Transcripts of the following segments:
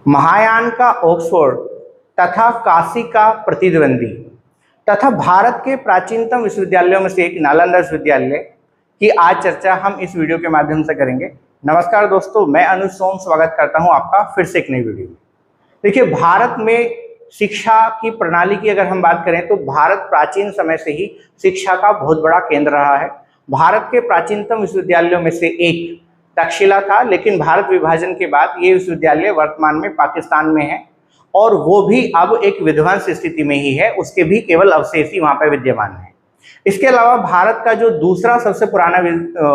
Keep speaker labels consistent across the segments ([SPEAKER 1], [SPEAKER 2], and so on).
[SPEAKER 1] महायान का ऑक्सफोर्ड तथा काशी का प्रतिद्वंदी तथा भारत के प्राचीनतम विश्वविद्यालयों में से एक नालंदा विश्वविद्यालय की आज चर्चा हम इस वीडियो के माध्यम से करेंगे। नमस्कार दोस्तों, मैं अनुज सोम स्वागत करता हूं आपका फिर से एक नई वीडियो में। देखिए, भारत में शिक्षा की प्रणाली की अगर हम बात करें तो भारत प्राचीन समय से ही शिक्षा का बहुत बड़ा केंद्र रहा है। भारत के प्राचीनतम विश्वविद्यालयों में से एक तक्षशिला था, लेकिन भारत विभाजन के बाद ये विश्वविद्यालय वर्तमान में पाकिस्तान में है और वो भी अब एक विध्वंस स्थिति में ही है। उसके भी केवल अवशेष ही वहां पर विद्यमान है। इसके अलावा भारत का जो दूसरा सबसे पुराना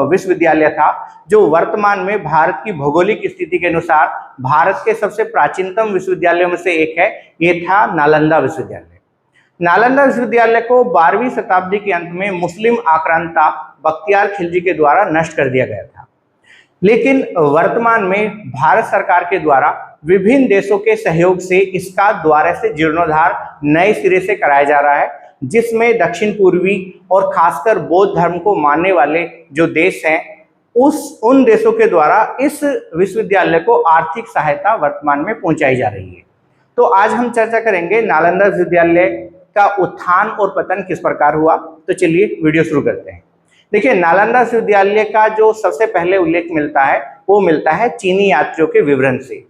[SPEAKER 1] विश्वविद्यालय था, जो वर्तमान में भारत की भौगोलिक स्थिति के अनुसार भारत के सबसे प्राचीनतम विश्वविद्यालयों में से एक है, ये था नालंदा विश्वविद्यालय। नालंदा विश्वविद्यालय को 12वीं शताब्दी के अंत में मुस्लिम आक्रांता बख्तियार खिलजी के द्वारा नष्ट कर दिया गया था, लेकिन वर्तमान में भारत सरकार के द्वारा विभिन्न देशों के सहयोग से इसका दोबारा से जीर्णोद्धार नए सिरे से कराया जा रहा है, जिसमें दक्षिण पूर्वी और खासकर बौद्ध धर्म को मानने वाले जो देश हैं उन देशों के द्वारा इस विश्वविद्यालय को आर्थिक सहायता वर्तमान में पहुंचाई जा रही है। तो आज हम चर्चा करेंगे नालंदा विश्वविद्यालय का उत्थान और पतन किस प्रकार हुआ। तो चलिए वीडियो शुरू करते हैं। देखिए, नालंदा विश्वविद्यालय का जो सबसे पहले उल्लेख मिलता है वो मिलता है चीनी यात्रियों के विवरण से।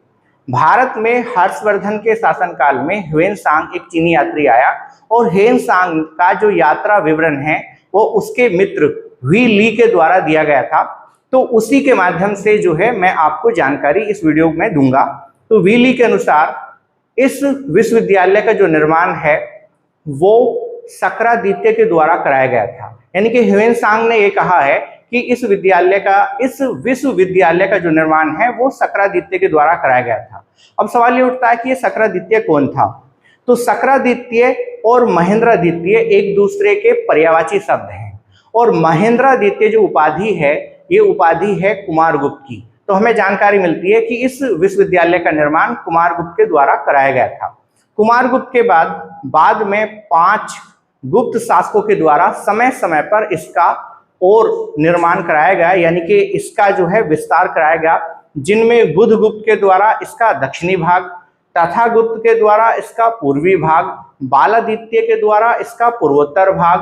[SPEAKER 1] भारत में हर्षवर्धन के शासनकाल में ह्वेनसांग एक चीनी यात्री आया और ह्वेनसांग का जो यात्रा विवरण है वो उसके मित्र वी ली के द्वारा दिया गया था। तो उसी के माध्यम से जो है मैं आपको जानकारी इस वीडियो में दूंगा। तो वी ली के अनुसार इस विश्वविद्यालय का जो निर्माण है वो सक्रादित्य के द्वारा कराया गया था। यानी कि ह्वेनसांग ने ये कहा है कि इस विश्वविद्यालय का जो निर्माण है वो सक्रादित्य के द्वारा कराया गया था। अब सवाल ये उठता है कि ये सक्रादित्य कौन था। तो सक्रादित्य और महेंद्रादित्य एक दूसरे के पर्यायवाची शब्द हैं और महेंद्रादित्य जो उपाधि है ये उपाधि है कुमारगुप्त की। तो हमें जानकारी मिलती है कि इस विश्वविद्यालय का निर्माण कुमारगुप्त के द्वारा कराया गया था। कुमारगुप्त के बाद में 5 गुप्त शासकों के द्वारा समय समय पर इसका और निर्माण कराया गया, यानी कि इसका जो है विस्तार कराया गया, जिनमें बुधगुप्त के द्वारा इसका दक्षिणी भाग, तथागुप्त के द्वारा इसका पूर्वी भाग, बालादित्य के द्वारा इसका पूर्वोत्तर भाग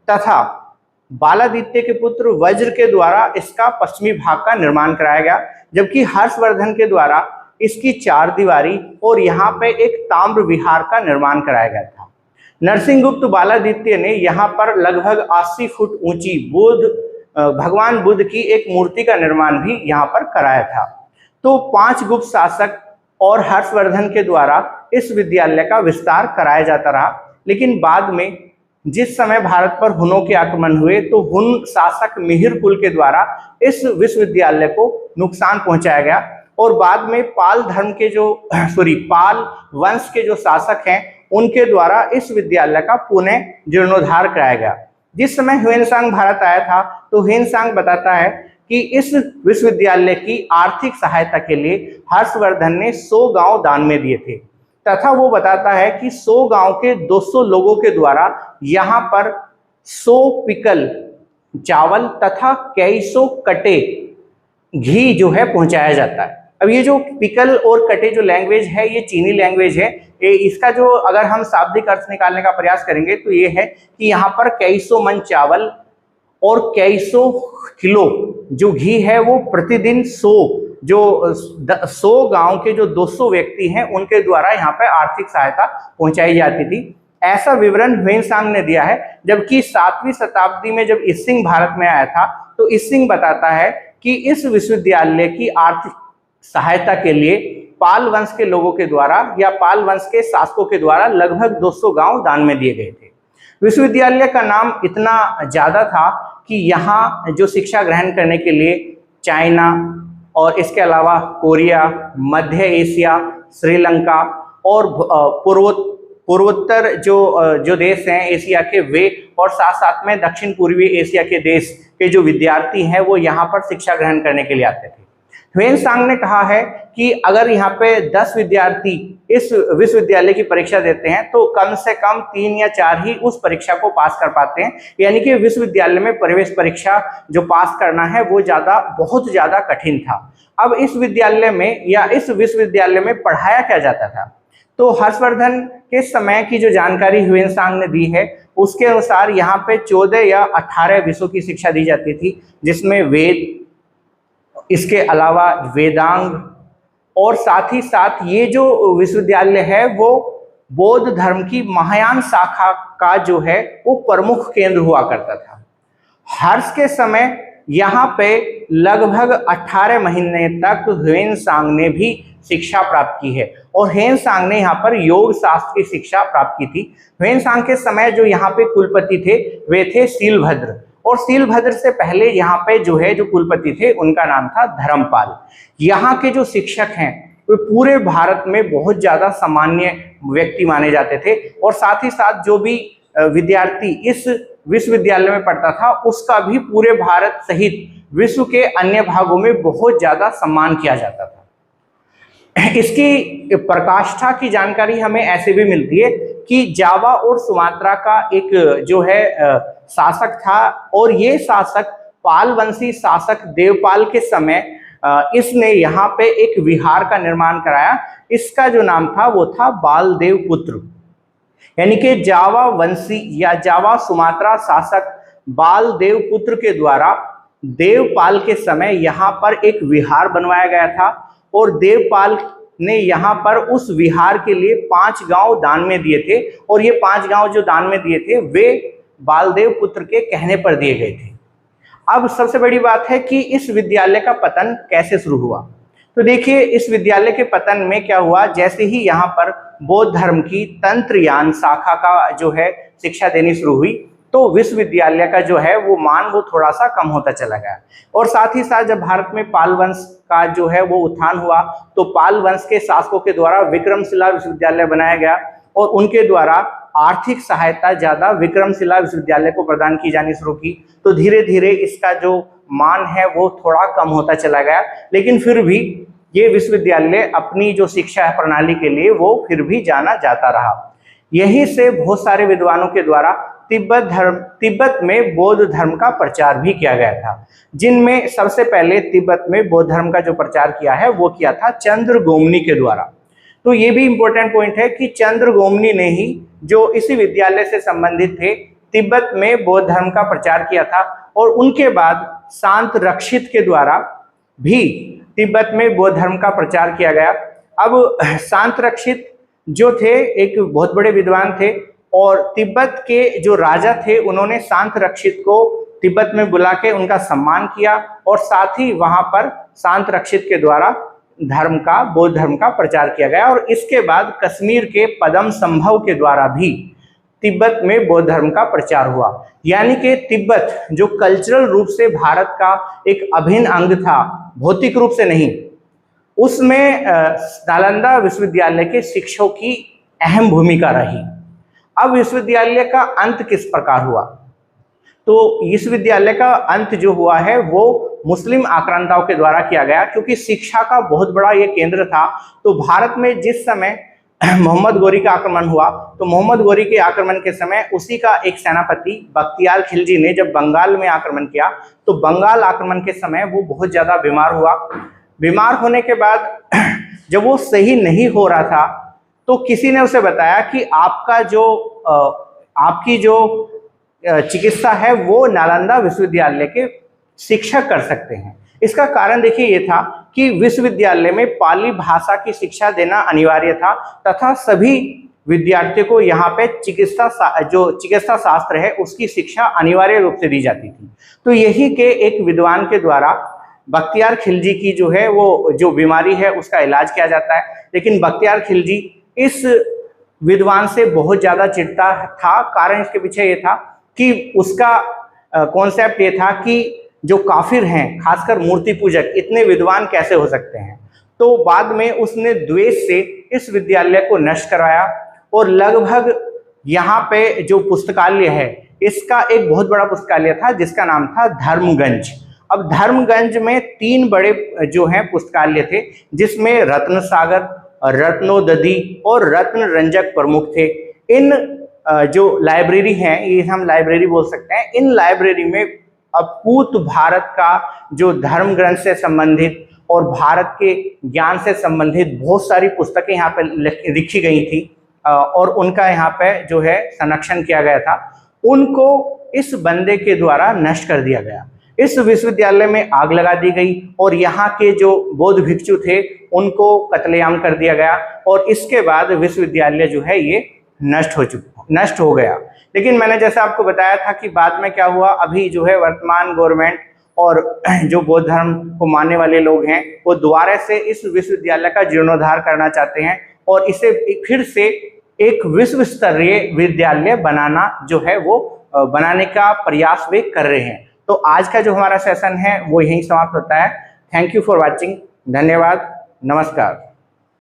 [SPEAKER 1] तथा बालादित्य के पुत्र वज्र के द्वारा इसका पश्चिमी भाग का निर्माण कराया गया, जबकि हर्षवर्धन के द्वारा इसकी 4 दीवारी और यहाँ पे एक ताम्र विहार का निर्माण कराया गया था। नरसिंहगुप्त बालादित्य ने यहाँ पर लगभग 80 फुट ऊंची भगवान बुद्ध की एक मूर्ति का निर्माण भी यहाँ पर कराया था। तो 5 गुप्त शासक और हर्षवर्धन के द्वारा इस विद्यालय का विस्तार कराया जाता रहा, लेकिन बाद में जिस समय भारत पर हुनों के आक्रमण हुए तो हुन शासक मिहिर कुल के द्वारा इस विश्वविद्यालय को नुकसान पहुंचाया गया और बाद में पाल वंश के जो शासक हैं उनके द्वारा इस विद्यालय का पुनः जीर्णोद्धार कराया गया। जिस समय ह्वेनसांग भारत आया था तो ह्वेनसांग बताता है कि इस विश्वविद्यालय की आर्थिक सहायता के लिए हर्षवर्धन ने 100 गांव दान में दिए थे तथा वो बताता है कि 100 गांव के 200 लोगों के द्वारा यहाँ पर 100 पिकल चावल तथा कई सौ कटे घी जो है पहुंचाया जाता है। अब ये जो पिकल और कटे जो लैंग्वेज है ये चीनी लैंग्वेज है। इसका जो अगर हम शाब्दिक अर्थ निकालने का प्रयास करेंगे तो ये है कि यहाँ पर कई सौ मन चावल और कई सौ किलो जो घी है वो प्रतिदिन 100 गांव के जो 200 व्यक्ति हैं उनके द्वारा यहाँ पर आर्थिक सहायता पहुंचाई जाती थी। ऐसा विवरण ह्वेनसांग ने दिया है। जबकि 7वीं शताब्दी में जब इसिंग भारत में आया था तो इसिंग बताता है कि इस विश्वविद्यालय की आर्थिक सहायता के लिए पाल वंश के लोगों के द्वारा या पाल वंश के शासकों के द्वारा लगभग 200 गांव दान में दिए गए थे। विश्वविद्यालय का नाम इतना ज्यादा था कि यहाँ जो शिक्षा ग्रहण करने के लिए चाइना और इसके अलावा कोरिया, मध्य एशिया, श्रीलंका और पूर्वोत्तर जो देश हैं एशिया के वे और साथ साथ में दक्षिण पूर्वी एशिया के देश के जो विद्यार्थी हैं वो यहाँ पर शिक्षा ग्रहण करने के लिए आते थे। ह्वेनसांग ने कहा है कि अगर यहाँ पे 10 विद्यार्थी इस विश्वविद्यालय की परीक्षा देते हैं तो कम से कम 3 या 4 ही उस परीक्षा को पास कर पाते हैं। यानी कि विश्वविद्यालय में प्रवेश परीक्षा जो पास करना है वो बहुत ज्यादा कठिन था। अब इस विद्यालय में या इस विश्वविद्यालय में पढ़ाया क्या जाता था, तो हर्षवर्धन के समय की जो जानकारी ह्वेनसांग ने दी है उसके अनुसार यहाँ पे 14 या 18 विषयों की शिक्षा दी जाती थी, जिसमें वेद, इसके अलावा वेदांग, और साथ ही साथ ये जो विश्वविद्यालय है वो बौद्ध धर्म की महायान शाखा का जो है वो प्रमुख केंद्र हुआ करता था। हर्ष के समय यहाँ पे लगभग 18 महीने तक ह्वेनसांग ने भी शिक्षा प्राप्त की है और ह्वेनसांग ने यहाँ पर योग शास्त्र की शिक्षा प्राप्त की थी। ह्वेनसांग के समय जो यहाँ पे कुलपति थे वे थे शीलभद्र, और शीलभद्र से पहले यहाँ पे जो कुलपति थे उनका नाम था धर्मपाल। यहाँ के जो शिक्षक हैं वे पूरे भारत में बहुत ज्यादा सामान्य व्यक्ति माने जाते थे, और साथ ही साथ जो भी विद्यार्थी इस विश्वविद्यालय में पढ़ता था उसका भी पूरे भारत सहित विश्व के अन्य भागों में बहुत ज्यादा सम्मान किया जाता था। इसकी प्रकाष्ठा की जानकारी हमें ऐसे भी मिलती है कि जावा और सुमात्रा का एक जो है शासक था, और ये शासक पाल वंशी शासक देवपाल के समय इसने यहाँ पे एक विहार का निर्माण कराया। इसका जो नाम था वो था बालदेव पुत्र, यानी कि जावा वंशी या जावा सुमात्रा शासक बालदेव पुत्र के द्वारा देवपाल के समय यहाँ पर एक विहार बनवाया गया था, और देवपाल ने यहाँ पर उस विहार के लिए 5 गांव दान में दिए थे, और ये 5 गांव जो दान में दिए थे वे बालदेव पुत्र के कहने पर दिए गए थे। अब सबसे बड़ी बात है कि इस विद्यालय का पतन कैसे शुरू हुआ। तो देखिए, इस विद्यालय के पतन में क्या हुआ, जैसे ही यहाँ पर बौद्ध धर्म की तंत्रयान शाखा का जो है शिक्षा देनी शुरू हुई तो विश्वविद्यालय का जो है वो मान वो थोड़ा सा कम होता चला गया। और साथ ही साथ जब भारत में पाल वंश का जो है वो उत्थान हुआ तो पाल वंश के शासकों के द्वारा विक्रमशिला विश्वविद्यालय बनाया गया, और उनके द्वारा आर्थिक सहायता ज्यादा विक्रमशिला विश्वविद्यालय को प्रदान की जानी शुरू की। तो धीरे धीरे इसका जो मान है वो थोड़ा कम होता चला गया, लेकिन फिर भी ये विश्वविद्यालय अपनी जो शिक्षा प्रणाली के लिए वो फिर भी जाना जाता रहा। यहीं से बहुत सारे विद्वानों के द्वारा तिब्बत में बौद्ध धर्म का प्रचार भी किया गया था, जिनमें सबसे पहले तिब्बत में बौद्ध धर्म का जो प्रचार किया है वो किया था चंद्रगोमनी के द्वारा। तो ये भी इंपॉर्टेंट पॉइंट है कि चंद्रगोमनी ने ही जो इसी विद्यालय से संबंधित थे तिब्बत में बौद्ध धर्म का प्रचार किया था, और उनके बाद शांत रक्षित के द्वारा भी तिब्बत में बौद्ध धर्म का प्रचार किया गया। अब शांत रक्षित जो थे एक बहुत बड़े विद्वान थे, और तिब्बत के जो राजा थे उन्होंने शांत रक्षित को तिब्बत में बुला के उनका सम्मान किया, और साथ ही वहां पर शांत रक्षित के द्वारा बौद्ध धर्म का प्रचार किया गया। और इसके बाद कश्मीर के पदम संभव के द्वारा भी तिब्बत में बौद्ध धर्म का प्रचार हुआ। यानी कि तिब्बत जो कल्चरल रूप से भारत का एक अभिन्न अंग था, भौतिक रूप से नहीं, उसमें नालंदा विश्वविद्यालय के शिक्षकों की अहम भूमिका रही। अब विश्वविद्यालय का अंत किस प्रकार हुआ, तो इस विद्यालय का अंत जो हुआ है वो मुस्लिम आक्रांताओं के द्वारा किया गया, क्योंकि शिक्षा का बहुत बड़ा ये केंद्र था। तो भारत में जिस समय मोहम्मद गोरी का आक्रमण हुआ तो मोहम्मद गोरी के आक्रमण के समय उसी का एक सेनापति बख्तियार खिलजी ने जब बंगाल में आक्रमण किया तो बंगाल आक्रमण के समय वो बहुत ज्यादा बीमार हुआ। बीमार होने के बाद जब वो सही नहीं हो रहा था तो किसी ने उसे बताया कि आपकी जो चिकित्सा है वो नालंदा विश्वविद्यालय के शिक्षक कर सकते हैं। इसका कारण देखिए ये था कि विश्वविद्यालय में पाली भाषा की शिक्षा देना अनिवार्य था, तथा सभी विद्यार्थियों को यहाँ पे चिकित्सा शास्त्र है उसकी शिक्षा अनिवार्य रूप से दी जाती थी। तो यही के एक विद्वान के द्वारा बख्तियार खिलजी की जो है वो जो बीमारी है उसका इलाज किया जाता है। लेकिन बख्तियार खिलजी इस विद्वान से बहुत ज्यादा चिढ़ता था। कारण इसके पीछे ये था कि उसका कॉन्सेप्ट ये था कि जो काफिर हैं, खासकर मूर्ति पूजक, इतने विद्वान कैसे हो सकते हैं। तो बाद में उसने द्वेष से इस विद्यालय को नष्ट करवाया, और लगभग यहाँ पे जो पुस्तकालय है इसका एक बहुत बड़ा पुस्तकालय था जिसका नाम था धर्मगंज। अब धर्मगंज में 3 बड़े जो हैं पुस्तकालय थे, जिसमें रत्न सागर, रत्नोदधि और रत्न रंजक प्रमुख थे। इन जो लाइब्रेरी हैं, ये हम लाइब्रेरी बोल सकते हैं, इन लाइब्रेरी में अपूत भारत का जो धर्म ग्रंथ से संबंधित और भारत के ज्ञान से संबंधित बहुत सारी पुस्तकें यहाँ पे लिखी गई थी और उनका यहाँ पे जो है संरक्षण किया गया था। उनको इस बंदे के द्वारा नष्ट कर दिया गया। इस विश्वविद्यालय में आग लगा दी गई और यहाँ के जो बौद्ध भिक्षु थे उनको कत्लेआम कर दिया गया और इसके बाद विश्वविद्यालय जो है ये नष्ट हो गया। लेकिन मैंने जैसा आपको बताया था कि बाद में क्या हुआ, अभी जो है वर्तमान गवर्नमेंट और जो बौद्ध धर्म को मानने वाले लोग हैं वो दोबारा से इस विश्वविद्यालय का जीर्णोद्धार करना चाहते हैं और इसे फिर से एक विश्व स्तरीय विद्यालय बनाना जो है वो बनाने का प्रयास वे कर रहे हैं। तो आज का जो हमारा सेशन है वो यहीं समाप्त होता है। Thank you for watching. धन्यवाद। नमस्कार।